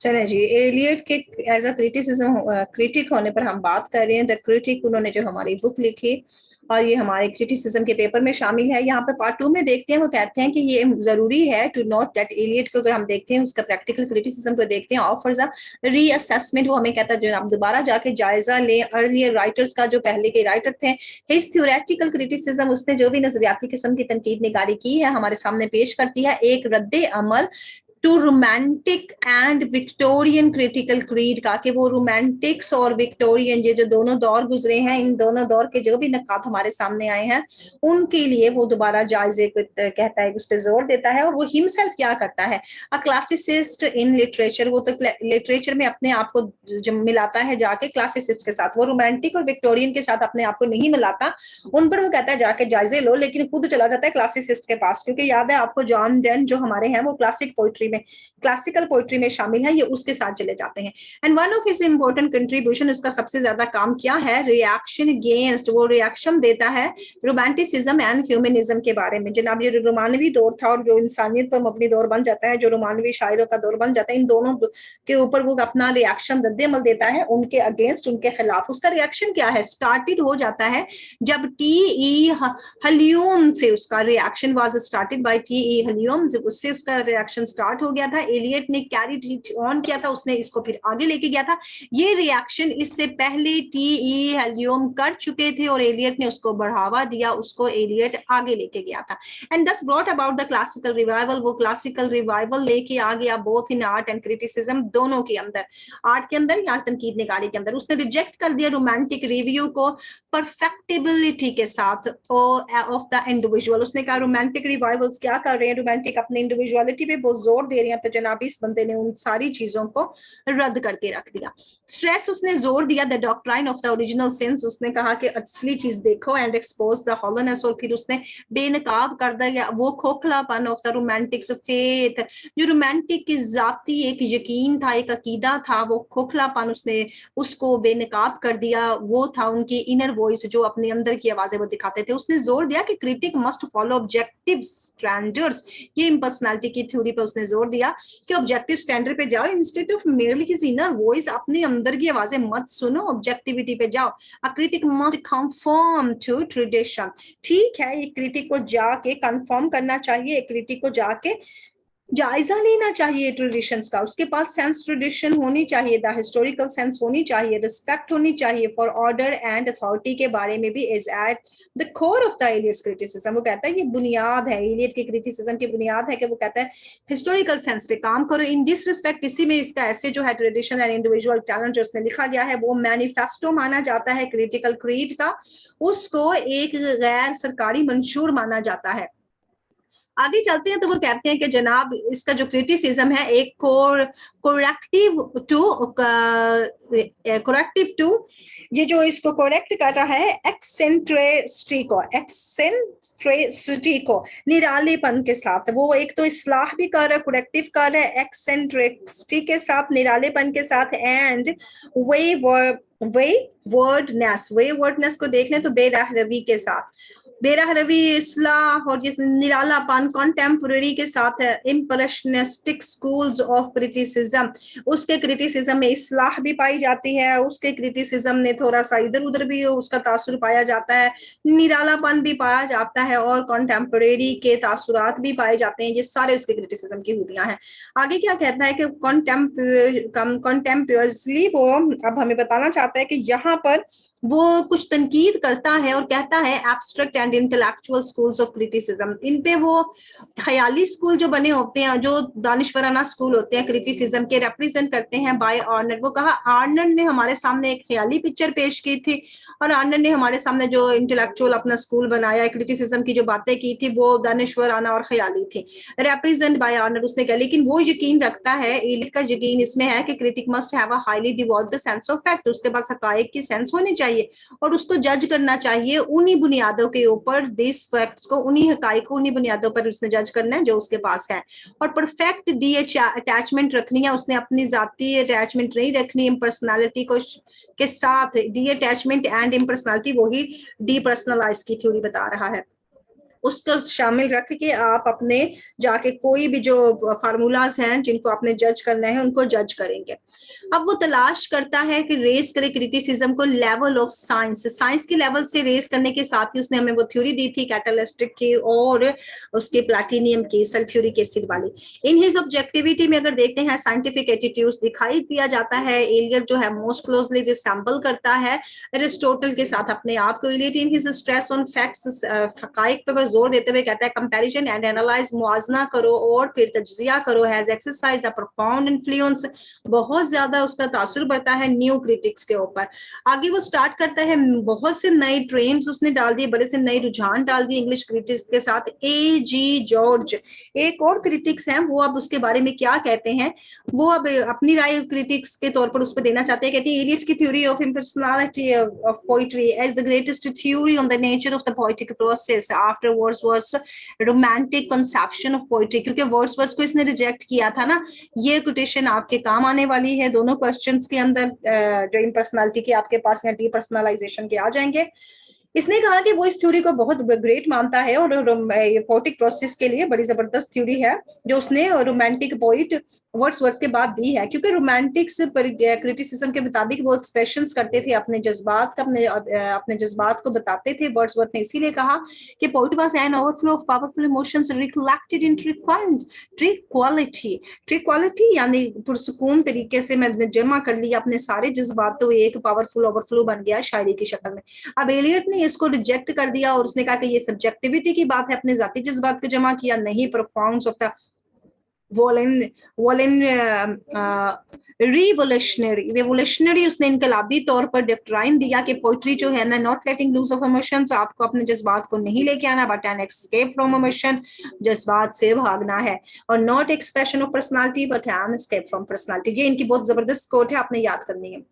चले जी, एलियट के as a criticism critic होने पर हम बात कर रहे हैं। द क्रिटिक उन्होंने जो हमारी बुक लिखी और ये हमारे क्रिटिसिज्म के पेपर में शामिल है। यहाँ पे पार्ट 2 में देखते हैं, वो कहते हैं कि ये जरूरी है टू नोट दैट एलियट को अगर हम देखते हैं उसका प्रैक्टिकल क्रिटिसिज्म को देखते हैं ऑफर्स अ रीअसेसमेंट। वो हमें कहता है जो आप दोबारा जाके जायजा लें अर्लियर राइटर्स का, जो पहले के राइटर थे। हिज थ्योरेटिकल क्रिटिसिज्म, उसने जो भी नजरियाती किस्म की तनकीद निगारी की है हमारे सामने पेश करती है एक रद्दे अमल to romantic and Victorian critical creed का, कि वो रोमांटिक्स और विक्टोरियन ये जो दोनों दौर गुजरे हैं, इन दोनों दौर के जो भी नकात हमारे सामने आए हैं उनके लिए वो दोबारा जायजे को कहता है, उस पर जोर देता है। और वो हिमसेल्फ क्या करता है, अ क्लासिसिस्ट इन लिटरेचर, वो तो लिटरेचर में अपने आप को मिलाता है जाके क्लासिसिस्ट के साथ। वो रोमांटिक और विक्टोरियन के साथ अपने आप को नहीं मिलाता, उन पर वो कहता है जाके जायजे लो, लेकिन खुद चला जाता है क्लासिसिस्ट के पास, क्योंकि याद है आपको जॉन डेन जो हमारे हैं वो क्लासिकल पोइट्री में शामिल है, ये उसके साथ चले जाते हैं। And one of his important contribution, उसका सबसे ज्यादा काम क्या है, रिएक्शन अगेंस्ट, वो रिएक्शन देता है रोमांटिसिज्म एंड ह्यूमनिज्म के बारे में। जनाब ये रोमानवी दौर था और जो इंसानियत पर मबनी दौर बन जाता है, जो रोमानवी शायरों का दौर बन जाता है, इन दोनों के ऊपर वो अपना रिएक्शन रद्द-ए-अमल देता है, उनके अगेंस्ट, उनके खिलाफ। उसका रिएक्शन क्या है, स्टार्टेड हो जाता है जब टी.ई. हल्यूम से उसका रिएक्शन वाज स्टार्टेड बाय टी.ई. हल्यूम, जब उससे उसका रिएक्शन स्टार्ट हो गया था। एलियट ने कैरीड ऑन किया था, उसने इसको फिर आगे लेके गया था। ये रिएक्शन इससे पहले टी.ई. हल्यूम कर चुके थे और एलियट ने उसको बढ़ावा दिया, उसको एलियट आगे लेके गया था। एंड दस brought about the classical revival, वो क्लासिकल रिवाइवल लेके आ गया both in art and criticism, दोनों के अंदर, आर्ट के अंदर या तनकीद निगारी के अंदर। उसने रिजेक्ट कर दिया रोमांटिक रिव्यू को परफेक्टिबिलिटी के साथ ऑफ द इंडिविजुअल। उसने कहा रोमांटिक रिवाइवल्स क्या कर रहे हैं, रोमांटिक अपनी इंडिविजुअलिटी पे बहुत जोर दे रहे हैं, तो जनाब इस बंदे ने उन सारी चीजों को रद्द करके रख दिया। स्ट्रेस, उसने जोर दिया the doctrine of the original sense, उसने कहा कि असली चीज देखो एंड एक्सपोज द हॉलोनेस, और फिर उसने बेनकाब कर दिया वो खोखलापन ऑफ द रोमांटिक्स फेथ, जो रोमांटिक की जाती एक यकीन था, एक अकीदा था, वो खोखलापन उसने उसको बेनकाब कर दिया। वो था उनकी इनर वॉइस, जो अपने अंदर की आवाजें वो दिखाते थे। उसने जोर दिया कि critic must follow objective standards, ये पर्सनालिटी की थ्योरी पर उसने जोर दिया कि ऑब्जेक्टिव स्टैंडर्ड पे जाओ, instead of merely his inner voice, अपने अंदर की आवाजें मत सुनो, ऑब्जेक्टिविटी पे जाओ। A critic must conform to tradition, ठीक है, एक क्रिटिक को जाके कंफर्म करना चाहिए, एक क्रिटिक को जाके जायजा लेना चाहिए ट्रेडिशंस का, उसके पास सेंस ट्रेडिशन होनी चाहिए, द हिस्टोरिकल सेंस होनी चाहिए, रिस्पेक्ट होनी चाहिए फॉर ऑर्डर एंड अथॉरिटी के बारे में भी is at the core of the Eliot's criticism. वो कहता है ये बुनियाद है, एलियट के क्रिटिसिज्म की बुनियाद है कि वो कहता है हिस्टोरिकल सेंस पे काम करो। इन दिस रिस्पेक्ट, इसी में इसका ऐसे जो है ट्रेडिशन एंड इंडिविजुअल टैलेंट जो उसने लिखा गया है वो मैनिफेस्टो माना जाता है क्रिटिकल क्रीड का, उसको एक गैर सरकारी मंशूर माना जाता है। आगे चलते हैं तो वो कहते हैं कि जनाब इसका जो क्रिटिसिज्म है एक कोरेक्टिव टू ये जो इसको करेक्ट कर रहा है एक्सेंट्रेसिटी को निरालेपन के साथ, वो एक तो इस्लाह भी कर रहा है, कोरेक्टिव कर रहा है एक्सेंट्रिसिटी के साथ, निरालेपन के साथ, एंड वेवर्डनेस को देख लें तो बेरहरवी के साथ, बेरहरवी, इस्लाह और जिस निरालापन कॉन्टेम्पोरेरी के साथ है। इम्प्रेशनिस्टिक स्कूल्स ऑफ क्रिटिसिज्म, उसके क्रिटिसिज्म में इस्लाह भी पाई जाती है, उसके क्रिटिसिज्म में थोड़ा सा इधर उधर भी उसका तासुर पाया जाता है, निरालापन भी पाया जाता है और कॉन्टेम्पोरेरी के तासुरात भी पाए जाते हैं। ये सारे उसके क्रिटिसिज्म की खूबियां हैं। आगे क्या कहता है कि कॉन्टेम्पोरसली वो अब हमें बताना चाहता है कि यहाँ पर वो कुछ तनकीद करता है और कहता है abstract and intellectual schools of criticism, इन पे वो ख्याली स्कूल जो बने होते हैं, जो दानिशवराना स्कूल होते हैं क्रिटिसिज्म के, रिप्रेजेंट करते हैं बाय आर्नल्ड। वो कहा आर्नल्ड ने हमारे सामने एक ख्याली पिक्चर पेश की थी और आर्नल्ड ने हमारे सामने जो इंटेलेक्चुअल अपना स्कूल बनाया, क्रिटिसिज्म की जो बातें की थी वो दानिशवराना और ख्याली थी, रिप्रेजेंट बाय आर्नल्ड। उसने कहा लेकिन वो यकीन रखता है, एलियट का यकीन इसमें है कि critic must have a highly devolved sense of fact, उसके पास हकायक की सेंस होनी चाहिए और उसको जज करना चाहिए उन्हीं बुनियादों के ऊपर, दिस फैक्ट्स को, उन्हीं हकायक को, उन्हीं बुनियादों पर उसने जज करना है जो उसके पास है। और परफेक्ट डी अटैचमेंट रखनी है, उसने अपनी जाती अटैचमेंट नहीं रखनी इम्पर्सनैलिटी को के साथ। डी अटैचमेंट एंड इम्पर्सनैलिटी, वही डीपर्सनलाइज की थ्योरी बता रहा है। उसको शामिल रख के आप अपने जाके कोई भी जो फार्मूलाज हैं जिनको आपने जज करना है उनको जज करेंगे। अब वो तलाश करता है कि रेस करे क्रिटिसिज्म को लेवल ऑफ साइंस, साइंस के लेवल से रेस करने के साथ ही उसने हमें वो थ्योरी दी थी कैटालिस्टिक की और उसके प्लैटिनियम की सल्फ्यूरिक एसिड वाली। इन हिज ऑब्जेक्टिविटी में अगर देखते हैं साइंटिफिक एटीट्यूड्स दिखाई दिया जाता है। एलियट जो है मोस्ट क्लोजली रिसेंबल करता है एरिस्टोटल के साथ अपने आप को। Eliot in his stress on facts, हकाइक पर जोर देते हुए कहता है कंपैरिजन एंड एनालाइज, मुआजना करो और फिर तज्जिया करो, has exercised a profound influence, बहुत ज्यादा उसका तासुर बढ़ता है न्यू क्रिटिक्स के ऊपर। आगे वो स्टार्ट करता है, बहुत से नए ट्रेंड्स उसने डाल दिए, बड़े से नए रुझान डाल दिए इंग्लिश क्रिटिक्स के साथ। ए जी जॉर्ज एक और क्रिटिक्स हैं, वो अब उसके बारे में क्या कहते हैं, वो अब अपनी राय क्रिटिक्स के तौर पर उस पर देना चाहते हैं। कहते हैं एलियट्स की theory of impersonality of poetry as the greatest theory on the nature of the poetic process after Wordsworth romantic conception of poetry, क्योंकि वर्ड्सवर्थ को इसने रिजेक्ट किया था ना। ये कोटेशन आपके काम आने वाली है दोनों क्वेश्चंस के अंदर, जो इम्पर्सनैलिटी के आपके पास या डीपर्सनलाइजेशन के आ जाएंगे। इसने कहा कि वो इस थ्योरी को बहुत ग्रेट मानता है और पोएटिक प्रोसेस के लिए बड़ी जबरदस्त थ्योरी है जो उसने रोमांटिक पोइट वर्ड्सवर्थ के बाद दी है। क्योंकि रोमांटिक्स क्रिटिसिज्म के मुताबिक वो एक्सप्रेशंस करते थे अपने जज्बात का, अपने जज्बात को बताते थे। वर्ड्सवर्थ ने इसीलिए कहा कि poet was an overflow of powerful emotions reflected in tranquility. Tranquility यानी पुरसुकून तरीके से मैंने जमा कर लिया अपने सारे जज्बात, तो एक पावरफुल ओवरफ्लो बन गया शायरी की शक्ल में। अब एलियट ने इसको रिजेक्ट कर दिया और उसने कहा कि ये सब्जेक्टिविटी की बात है, अपने जाती जज्बात को जमा किया, नहीं परफॉर्म्स ऑफ द रेवोल्यूशनरी उसने इनकलाबी तौर पर डिक्ट्राइन दिया कि पोइट्री जो है ना, not letting loose of emotions, आपको अपने जज्बात को नहीं लेके आना, but an escape from emotion, जज्बात से भागना है, और not expression of personality but an escape from personality. ये इनकी बहुत जबरदस्त कोट है, आपने याद करनी है।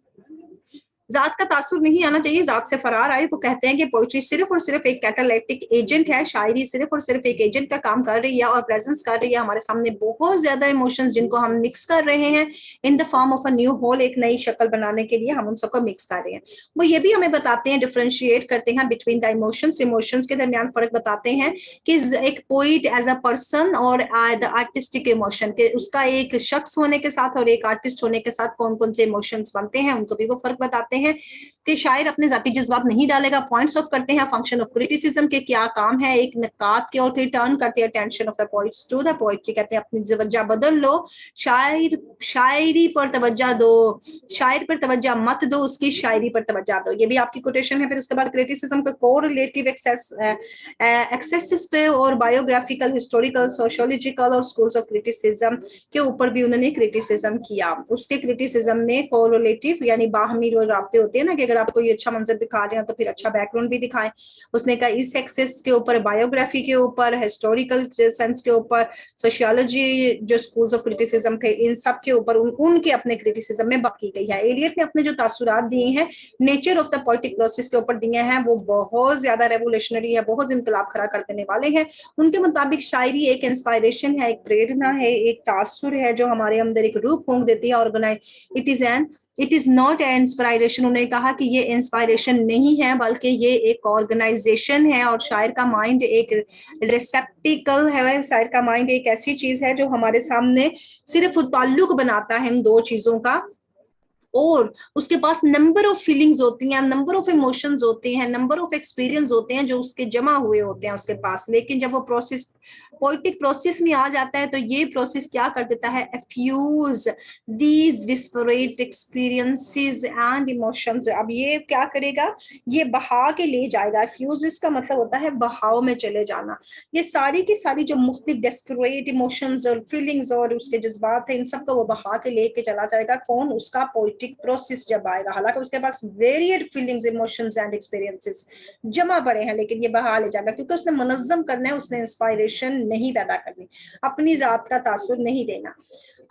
जात का तासुर नहीं आना चाहिए, जात से फरार आए। वो कहते हैं कि पोइट्री सिर्फ और सिर्फ एक कैटालिटिक एजेंट है, शायरी सिर्फ और सिर्फ एक एजेंट का काम कर रही है और प्रेजेंस कर रही है हमारे सामने बहुत ज्यादा इमोशंस जिनको हम मिक्स कर रहे हैं in the form of a new whole, एक नई शक्ल बनाने के लिए हम उन सबको मिक्स कर रहे हैं। वो ये भी हमें बताते हैं, डिफरेंशिएट करते हैं बिटवीन द इमोशंस, इमोशंस के दरमियान फर्क बताते हैं कि एक पोइट एज अ पर्सन और द आर्टिस्टिक इमोशन के, उसका एक शख्स होने के साथ और एक आर्टिस्ट होने के साथ कौन कौन से इमोशंस बनते हैं, उनको भी वो फर्क बताते हैं कि शायर अपने जाती जज्बात नहीं डालेगा। पॉइंट्स ऑफ करते हैं फंक्शन ऑफ क्रिटिसिज्म के क्या काम है, एक नकात के और फिर टर्न करते हैं attention of the points to the poetry, कहते हैं अपनी तवज्जो बदल लो, शायर शायरी पर तवज्जो दो, शायर पर तवज्जो मत दो, उसकी शायरी पर तवज्जो दो। ये भी आपकी कोटेशन है। फिर उसके बाद क्रिटिसिज्म का कोरिलेटिव एक्सेसिस पे और बायोग्राफिकल, हिस्टोरिकल, सोशियोलॉजिकल और स्कूल्स ऑफ क्रिटिसिज्म के ऊपर भी उन्होंने क्रिटिसिज्म किया। उसके क्रिटिसिज्म में कोरिलेटिव यानी बाहमी जो राब्ते होते हैं ना, कि अगर आपको ये अच्छा मंजर दिखा रहे हैं तो फिर अच्छा बैकग्राउंड भी दिखाएं। उसने कहा इस एक्सेस के ऊपर, बायोग्राफी के ऊपर, हिस्टोरिकल सेंस के ऊपर, सोशियोलॉजी जो स्कूल्स ऑफ क्रिटिसिज्म थे, इन सब के ऊपर उनके अपने क्रिटिसिज्म में बात की गई है। एलियट ने अपने जो तासुरात दिए हैं nature of the poetic process के ऊपर दिए हैं, वो बहुत ज्यादा रेवोल्यूशनरी है, बहुत इनकलाब खड़ा कर देने वाले हैं। उनके मुताबिक शायरी एक इंस्पायरेशन है, एक प्रेरणा है, एक तासुर है जो हमारे अंदर एक रूप फूंक देती है। Organize it is not a inspiration. उन्होंने कहा कि ये इंस्पायरेशन नहीं है बल्कि ये एक ऑर्गेनाइजेशन है, और शायर का माइंड एक रिसेप्टिकल है। शायर का माइंड एक ऐसी चीज है जो हमारे सामने सिर्फ ताल्लुक बनाता है इन दो चीजों का, और उसके पास नंबर ऑफ फीलिंग्स होती हैं, नंबर ऑफ इमोशंस होते हैं, नंबर ऑफ एक्सपीरियंस होते हैं जो उसके जमा हुए होते हैं उसके पास। लेकिन जब वो प्रोसेस पोएटिक प्रोसेस में आ जाता है तो ये प्रोसेस क्या कर देता है, fuse these desperate experiences and emotions. अब ये क्या करेगा, ये बहा के ले जाएगा। फ्यूज इसका मतलब होता है बहाव में चले जाना। ये सारी की सारी जो मुख्तलिफ डेस्परेट इमोशंस और फीलिंग्स और उसके जज्बात है, इन सबको वो बहा के लेके चला जाएगा। कौन, उसका पोएटिक प्रोसेस जब आएगा। हालांकि उसके पास varied feelings, emotions and experiences जमा पड़े हैं, लेकिन ये बहा ले जाएगा क्योंकि उसने मुनज़्ज़म करना है, उसने इंस्पायरेशन नहीं पैदा करनी, अपनी जात का तासुर नहीं देना।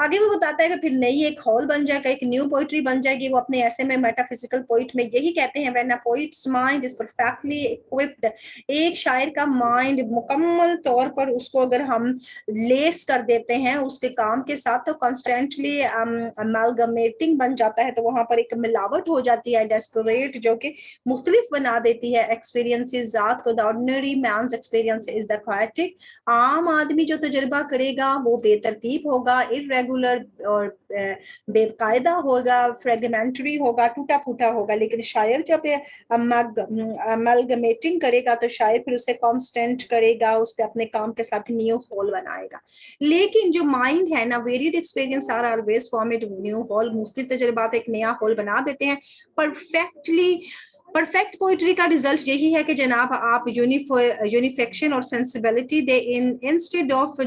आगे वो बताता है कि फिर नई एक हॉल बन जाएगा, एक न्यू पोइट्री बन जाएगी। वो अपने ऐसे में मेटाफिजिकल पोइट में यही कहते हैं, when a poets mind is perfectly equipped, एक शायर का माइंड मुकम्मल तौर पर उसको अगर हम लेस कर देते हैं उसके काम के साथ, तो कॉन्स्टेंटली अमेलगमेटिंग बन जाता है, तो वहां पर एक मिलावट हो जाती है, डेस्परेट, जो कि मुख्तलिफ बना देती है एक्सपीरियंसेस ज़ात को। The ordinary man's experience is the chaotic, आम आदमी जो तजुर्बा करेगा वो बेतरतीब होगा, इरेगुलर और बेकायदा होगा, फ्रेगमेंटरी होगा, टूटा फूटा होगा। लेकिन शायर जब अमलगमेटिंग करेगा तो शायर फिर उसे कांस्टेंट करेगा, उसके अपने काम के साथ न्यू होल बनाएगा। लेकिन जो माइंड है ना, varied experience are always formed new whole, मुख्तलिफ तजुर्बात एक नया होल बना देते हैं। परफेक्ट पोइट्री का रिजल्ट यही है कि जनाब आप यूनिफिकेशन और sensibility they, instead of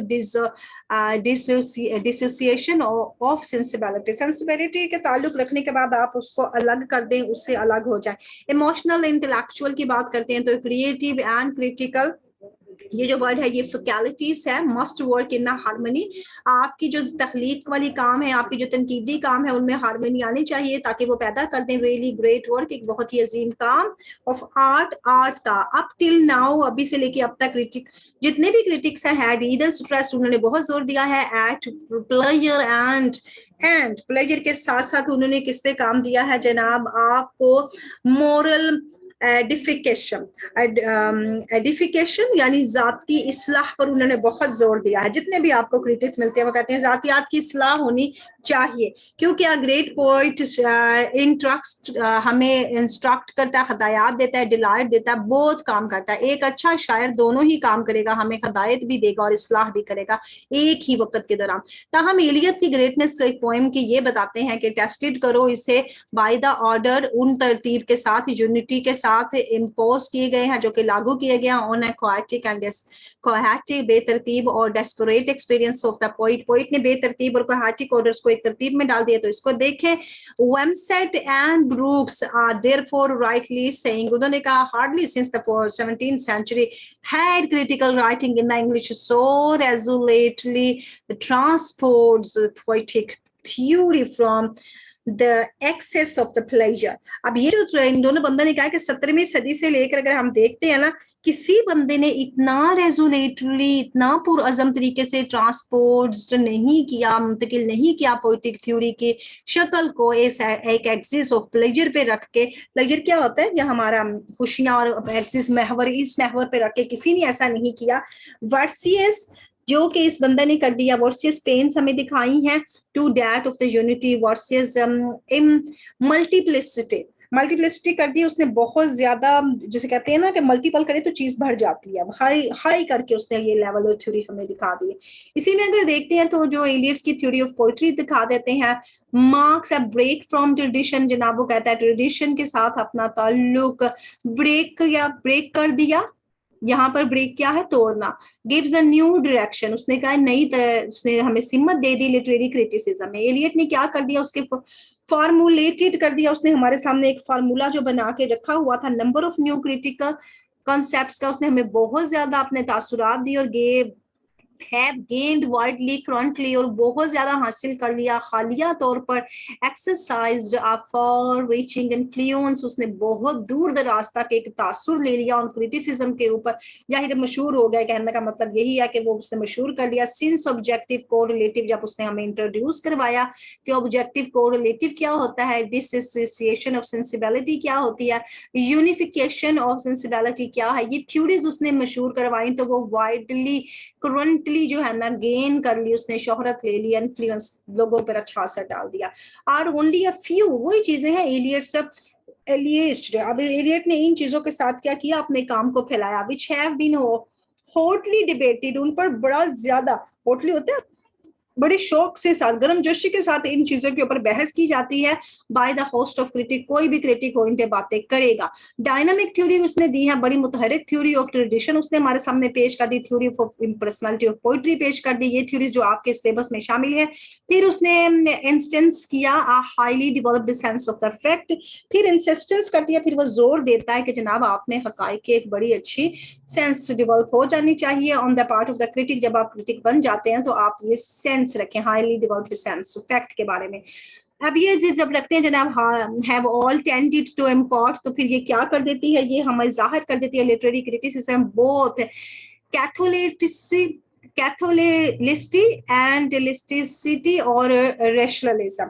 dissociation of sensibility के ताल्लुक रखने के बाद आप उसको अलग कर दें, उससे अलग हो जाए। इमोशनल इंटेलेक्चुअल की बात करते हैं तो क्रिएटिव एंड क्रिटिकल, ये जो वर्ड है ये फैकल्टीज है, मस्ट वर्क इन हार्मनी। आपकी जो तखलीक वाली काम है, आपकी जो तनकीदी काम है, उनमें हार्मनी आनी चाहिए ताकि वो पैदा कर दें रियली ग्रेट वर्क, एक बहुत ही अजीम काम ऑफ आर्ट का। अप टिल नाउ, अभी से लेके अब तक जितने भी क्रिटिक्स हैं ईदर स्ट्रेस, उन्होंने बहुत जोर दिया है एट प्लेजर एंड प्लेजर के साथ साथ उन्होंने किस पे काम दिया है जनाब, आपको मोरल एडिफिकेशन यानी जाती इस्लाह पर उन्होंने बहुत जोर दिया है। जितने भी आपको क्रिटिक्स मिलते हैं वो कहते हैं जातियात की इस्लाह होनी चाहिए, क्योंकि अ ग्रेट पोइट हमें इंस्ट्रक्ट करता है, हदायत देता है, डिलाइट देता है, बहुत काम करता है। एक अच्छा शायर दोनों ही काम करेगा, हमें हदायत भी देगा और इस्लाह भी करेगा एक ही वक्त के दौरान। ताहम एलियट की ग्रेटनेस एक पोएम की ये बताते हैं कि टेस्टेड करो इसे बाय द ऑर्डर, उन तरतीब के साथ, यूनिटी के साथ इम्पोज किए गए हैं, जो कि लागू किए गए हैं ऑन ए क्वाइटिक एंड कोहैटिक, बेतरतीब और desperate experience of the poet ने बेतरतीब और कोहैटिक ऑर्डर्स को एक तरतीब में डाल दिया। तो इसको देखें, Wimsatt and Brooks are therefore rightly saying, उन्होंने कहा hardly since the 17th century had critical writing in the English so resolutely transports poetic theory from the excess of the pleasure। अब ये जो इन दोनों बंदों ने कहा कि 17वीं सदी से लेकर अगर हम देखते हैं ना, किसी बंदे ने इतना रेजुलेटली, इतना पुरअज़म तरीके से ट्रांसपोर्ट नहीं किया, मुंतकिल नहीं किया पोइटिक थ्योरी की शक्ल को एक एक्सिस ऑफ प्लेजर पे रख के। प्लेजर क्या होता है? यह हमारा खुशियां, और एक्सिस महवर, इस महवर पे रख के किसी ने ऐसा नहीं किया। वर्सियस जो कि इस बंदे ने कर दिया, वर्सियस पेन्स हमें दिखाई हैं, to that of the unity versus multiplicity कर दी उसने, बहुत ज्यादा, जिसे कहते हैं ना कि मल्टीपल करे तो चीज बढ़ जाती है, हाई हाई करके उसने ये लेवल और थ्योरी हमें दिखा दी। इसी में अगर देखते हैं तो जो एलियट्स की थ्योरी ऑफ पोइट्री दिखा देते हैं, marks a break from tradition, जनाब वो कहता है ट्रेडिशन के साथ अपना ताल्लुक ब्रेक कर दिया। यहाँ पर ब्रेक क्या है? तोड़ना। गिव्स अ न्यू डायरेक्शन, उसने कहा उसने हमें सिमत दे दी लिटरेरी क्रिटिसिज्म में। एलियट ने क्या कर दिया? उसके फॉर्मुलेटेड कर दिया उसने, हमारे सामने एक फार्मूला जो बना के रखा हुआ था number of new critical concepts का, उसने हमें बहुत ज्यादा अपने तासुरात दी और have gained widely currently, और बहुत ज्यादा हासिल कर लिया खालिया तौर पर। exercised a far reaching influence, उसने बहुत दूर दराज तक एक तासुर ले लिया उन क्रिटिसिज्म के ऊपर। जाहिर मशहूर हो गया, कहने का मतलब यही है कि वो उसने मशहूर कर लिया। सिंस ऑब्जेक्टिव कोरिलेटिव, जब उसने हमें इंट्रोड्यूस करवाया कि ऑब्जेक्टिव कोरिलेटिव क्या होता है, डिसोसिएशन ऑफ सेंसिबिलिटी क्या होती है, यूनिफिकेशन ऑफ सेंसिबिलिटी क्या है, ये थ्योरीज उसने मशहूर करवाई, तो वो वाइडली करंटली जो है ना गेन कर ली उसने, शोहरत ले ली, इन्फ्लुएंस लोगों पर अच्छा असर डाल दिया। आर ओनली अ फ्यू, वही चीजें हैं एलियट्स अब एलियट ने इन चीजों के साथ क्या किया? अपने काम को फैलाया। Which have been hotly debated, उन पर बड़ा ज्यादा, हॉटली होता है बड़े शौक से साथ, गर्मजोशी के साथ इन चीजों के ऊपर बहस की जाती है by the host of critic, कोई भी क्रिटिक हो इन पे बातें करेगा। डायनामिक थ्योरी उसने दी है, बड़ी मुतहरिक थ्योरी ऑफ ट्रेडिशन उसने हमारे सामने पेश कर दी, theory of personality of poetry पेश कर दी, ये थ्योरी जो आपके सिलेबस में शामिल है। फिर उसने इंस्टेंस किया a highly developed sense of the fact, फिर इंसिस्टेंस कर दिया, फिर वो जोर देता है कि जनाब आपने हकाइक की एक बड़ी अच्छी सेंस डेवलप हो जानी चाहिए on the part of the critic. जब आप क्रिटिक बन जाते हैं तो आप ये सेंस सेंस रखें, हाईली डेवलप्ड सेंस फैक्ट के बारे में। अब ये जब रखते हैं जनाब have all tended to import, तो फिर ये क्या कर देती है, ये हमें जाहिर कर देती है लिटरेरी क्रिटिसिज्म बोथ कैथोलिस्टी एंड लिस्टिसिटी और रैशनलिज्म।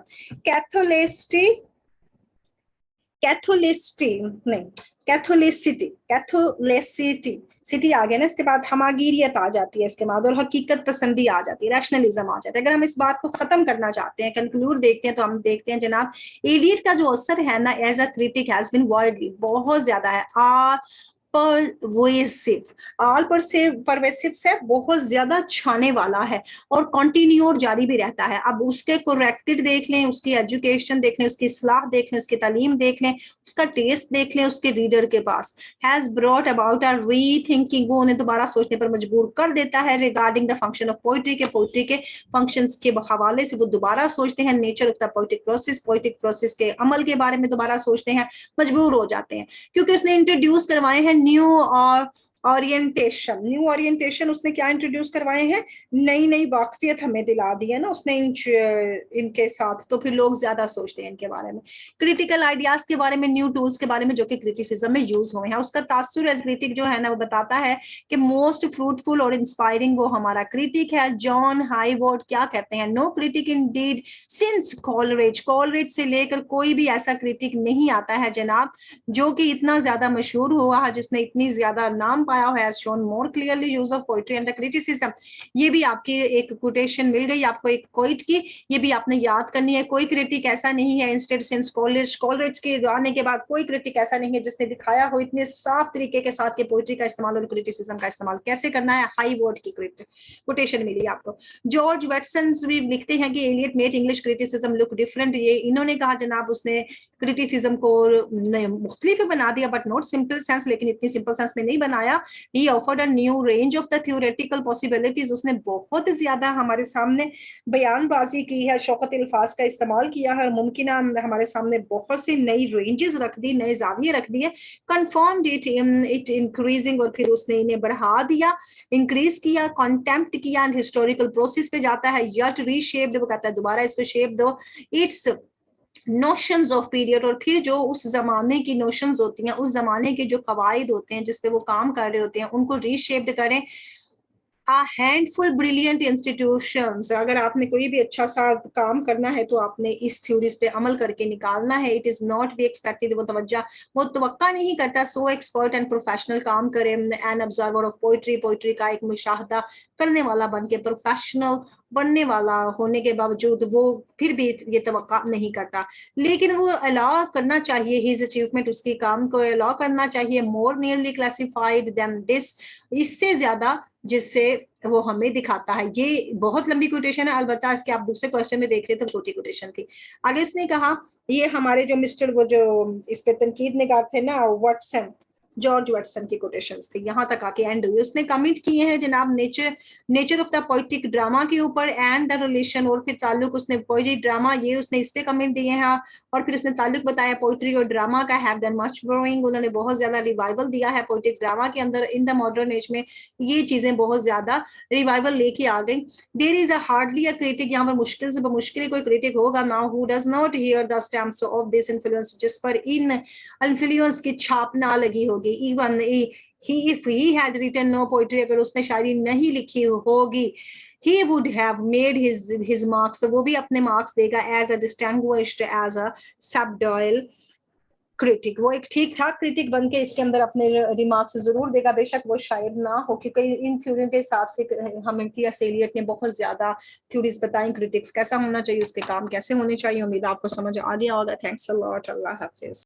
कैथोलिसिटी सिटी आ गया ना, इसके बाद हमागिरियत आ जाती है, इसके बाद और हकीकत पसंदी आ जाती है, रैशनलिज्म आ जाता है। अगर हम इस बात को खत्म करना चाहते हैं, कंक्लूड देखते हैं, तो हम देखते हैं जनाब एलियट का जो असर है ना as a critic has been widely, बहुत ज्यादा है, परवेसिव से बहुत ज्यादा छाने वाला है और कंटिन्यू और जारी भी रहता है। अब उसके कोरेक्टेड देख लें, उसकी एजुकेशन देख लें, उसकी इस्लाह देख लें, उसकी तालीम देख लें, उसका टेस्ट देख लें, उसके रीडर के पास has brought about a rethinking, वो उन्हें दोबारा सोचने पर मजबूर कर देता है regarding the function of poetry के फंक्शंस के हवाले से वो दोबारा सोचते हैं, nature of the poetic process के अमल के बारे में दोबारा सोचते हैं, मजबूर हो जाते हैं, क्योंकि उसने इंट्रोड्यूस करवाए हैं न्यू ओरिएंटेशन उसने क्या इंट्रोड्यूस करवाए हैं, नई नई वाकफियत हमें दिला दी है ना उसने इनके साथ, तो फिर लोग ज्यादा सोचते हैं इनके बारे में, क्रिटिकल आइडियाज के बारे में, न्यू टूल्स के बारे में जो कि क्रिटिसिज्म में यूज हुए हैं। उसका तासुर एज क्रिटिक जो है ना वो बताता है कि मोस्ट फ्रूटफुल और इंस्पायरिंग वो हमारा क्रिटिक है। जॉन हाईवर्ड क्या कहते हैं, no critic indeed since Coleridge से लेकर कोई भी ऐसा क्रिटिक नहीं आता है जनाब जो कि इतना ज्यादा मशहूर हुआ है, जिसने इतनी ज्यादा नाम पाया है, has shown more clearly use of poetry and the criticism। ये भी आपकी एक कोटेशन मिल गई आपको एक कोइट की, ये भी आपने याद करनी है। कोई क्रिटिक ऐसा नहीं है इंस्टेड सिंस कॉलेज के आने के बाद कोई क्रिटिक ऐसा नहीं है जिसने दिखाया हो इतने साफ तरीके के साथ कि पोइट्री का इस्तेमाल और क्रिटिसिज्म का इस्तेमाल कैसे करना है। हाई वर्ड की कोटेशन मिली आपको। जॉर्ज वेटसन भी लिखते हैं कि Eliot made English criticism look different, ये इन्होंने कहा जनाब उसने क्रिटिसिज्म को मुख्तलिफ बना दिया बट नॉट सिंपल सेंस, लेकिन इतनी सिंपल सेंस में नहीं बनाया। ही offered a new range of the theoretical possibilities, उसने बहुत ज्यादा हमारे सामने बयानबाजी की है, शौकत अल्फाज का इस्तेमाल किया है और मुमकिन हमारे सामने बहुत सी नई रेंजेस रख दी, नए जाविये रख दिए। कन्फर्म्ड इट इंक्रीजिंग, और फिर उसने इन्हें बढ़ा दिया, इंक्रीज किया, कॉन्टेम्प्ट किया, हिस्टोरिकल प्रोसेस पे जाता है, यट रीशेप्ड, वो कहता है दोबारा इसको शेप दो, इट्स नोशंस ऑफ पीरियड, और फिर जो उस जमाने की नोशंस होती हैं, उस जमाने के जो कवायद होते हैं जिस पे वो काम कर रहे होते हैं, उनको रीशेप्ड करें। A handful brilliant institutions, अगर आपने कोई भी अच्छा सा काम करना है तो आपने इस थ्योरीज पे अमल करके निकालना है। It is not be expected, वो तवक्का नहीं करता सो एक्सपर्ट एंड प्रोफेशनल काम करे, एन ऑब्जर्वर ऑफ पोइट्री का एक मुशाहदा करने वाला बन के प्रोफेशनल बनने वाला होने के बावजूद वो फिर भी ये तवक्का नहीं करता, लेकिन वो अलाउ करना चाहिए हिज अचीवमेंट, उसके काम को अलाउ करना चाहिए, मोर नियरली क्लासिफाइड देन दिस, इससे ज्यादा जिससे वो हमें दिखाता है। ये बहुत लंबी कोटेशन है, अलबत्ता इसके आप दूसरे क्वेश्चन में देख रहे थे छोटी कोटेशन थी। आगे उसने कहा ये हमारे जो मिस्टर वो जो इस पे तनकीद निगार थे ना वाटसन, जॉर्ज वाटसन की कोटेशंस थी, यहाँ तक आके एंड हुई। उसने कमेंट किए हैं जनाब nature of the poetic drama के ऊपर एंड द रिलेशन, और फिर ताल्लुक उसने पोइट्री ड्रामा ये उसने इस पे कमेंट दिए हैं, और फिर उसने ताल्लुक बताया पोइट्री और ड्रामा का, हैव डन मच ग्रोइंग, उन्होंने बहुत ज्यादा रिवाइवल दिया है पोइटिक ड्रामा के अंदर इन द मॉडर्न एज में, ये चीजें बहुत ज्यादा रिवाइवल लेके आ गई। There is a hardly a critic, यहाँ पर मुश्किल से मुश्किल कोई क्रिटिक होगा ना who does not hear the stamps of this influence, जिस पर इन इन्फ्लुएंस की छाप ना लगी होगी। Even if he had written no poetry, अगर उसने शायरी नहीं लिखी होगी, he would have made his marks, तो वो भी अपने मार्क्स देगा as a distinguished as a subtle critic, वो एक ठीक ठाक क्रिटिक बन के इसके अंदर अपने रिमार्क्स जरूर देगा, बेशक वो शायर ना हो, क्योंकि इन थ्योरियों के हिसाब से हमें टी.एस. एलियट ने बहुत ज्यादा थ्योरीज बताई क्रिटिक्स कैसा होना चाहिए, उसके काम कैसे होने चाहिए। उम्मीद आपको समझ आ गया होगा। Thanks a lot, Allah Hafiz.